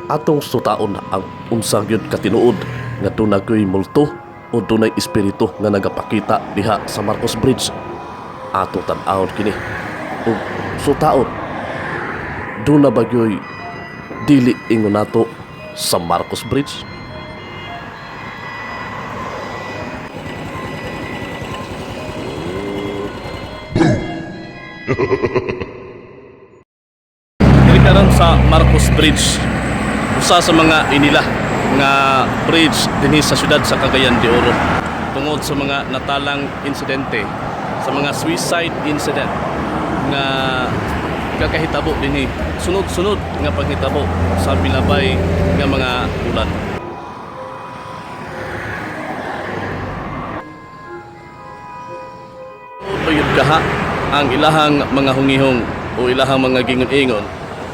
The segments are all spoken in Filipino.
Atong sutaon ang unsang yun katinuod nga dunay multo o dunay espiritu nga nagapakita diha sa Marcos Bridge. Atong tan-awon kini ug sutaon duna bagyoy dili ingon nato sa Marcos Bridge. Dili karon sa Marcos Bridge, usa sa mga inila nga bridge dinhi sa syudad sa Cagayan de Oro tungod sa mga natalang insidente, sa mga suicide incident nga kakahitabo dinhi sunod-sunod nga paghitabo sa milabay nga mga ulan. Bayod kaha ang ilahang mga hungihong o ilahang mga gingon-ingon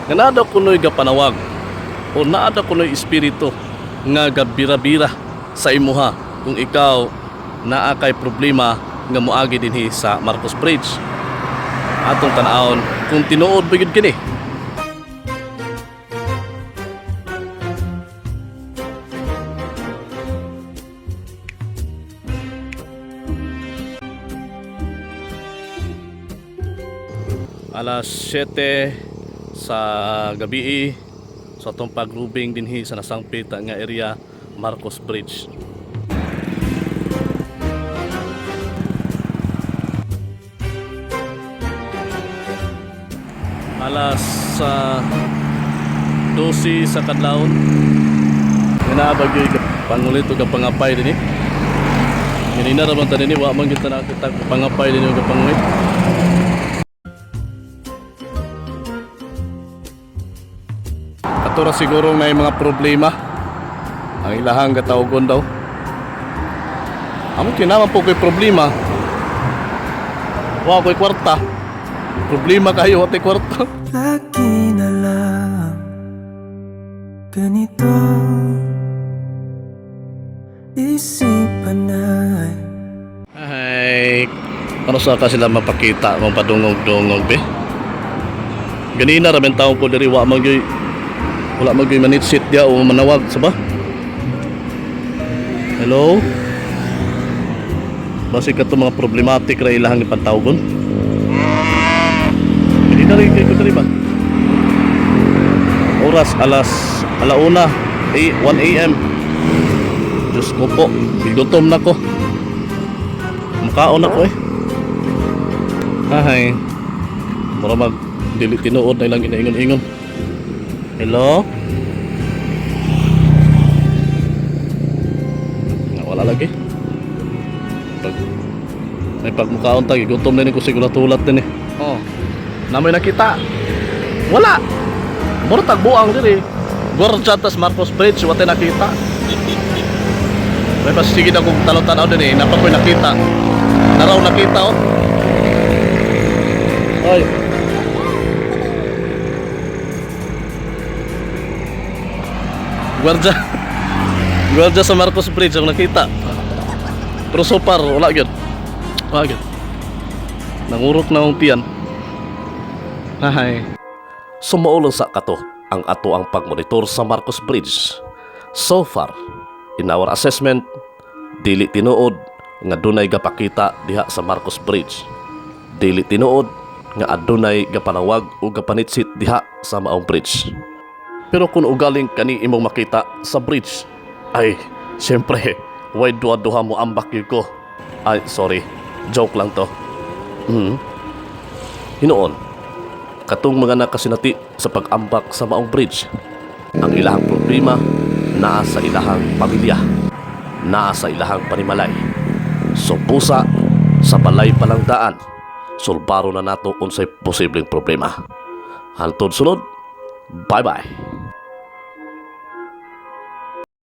nga naada kunoy gapanawag o naada kunoy espiritu nga gabira-bira sa imuha kung ikaw naa kay problema nga moagi dinhi sa Marcos Bridge. Atong tan-awon kung tinuod ba yun kini. Alas 7 sa gabi sa atong pagrubing dinhi sa nasangpit nga area Marcos Bridge. Alas 12 sa kadlawon nabagyoy pangulit ug pangapay dinhi. Ganina ra man ta dinhi wa man kita nakita pangapay dinhi ug pangulit. Katura siguro may mga problema ang ilahang gatawgon daw. Amo kinaman po ko'y problema. Wa ko'y kwarta. Problema kayo at kwarta. Lagi na lang ganito isipan ay Ay, ano sa ka sila mapakita kung padungog-dungog be? Ganina ramen taong po diri wa magyoy wala magyoy manitsit dia o manawag sa ba? Hello? Basi ka to mga problematic ra ilahang ipantawgon. Ganina rin kayo diri ba? Oras alauna 1 AM. Diyos ko po, gutom na ko. Makaon na ko eh. Ahay. Para mag dili tinuod na ilang inaingon-ingon. Hello? Wala lagi. May pagmukaon tagi, gutom na ko siguro tulat din eh. Oh. Namoy nakita. Wala. Mura tagbuang diri. Gorja tas Marcos Bridge wate nakita. May pasige na kong talo-tanaw din eh. Napakoy nakita. Naraw nakita oh. Oy. Guardia sa Marcos Bridge ang nakita. Pero so far wala gyud. Wala gyud. Nangurok na ang tiyan. Hay. Sumaulo sa kato ang ato ang pagmonitor sa Marcos Bridge. So far, in our assessment, dili tinuod nga dunay gapakita diha sa Marcos Bridge. Dili tinuod nga adunay gapanawag o gapanitsit diha sa maong bridge. Pero kung ugaling kani imong makita sa bridge, ay, siyempre, way duha-duha mo ambak yun ko. Ay, sorry, joke lang to. Hinoon, katong mga nakasinati sa pag-ambak sa maong bridge, ang ilahang problema naa sa ilahang pamilya, naa sa ilahang panimalay. So pusa sa balay palang daan, sulbaro na nato unsay posibleng problema. Hantod sunod, bye-bye.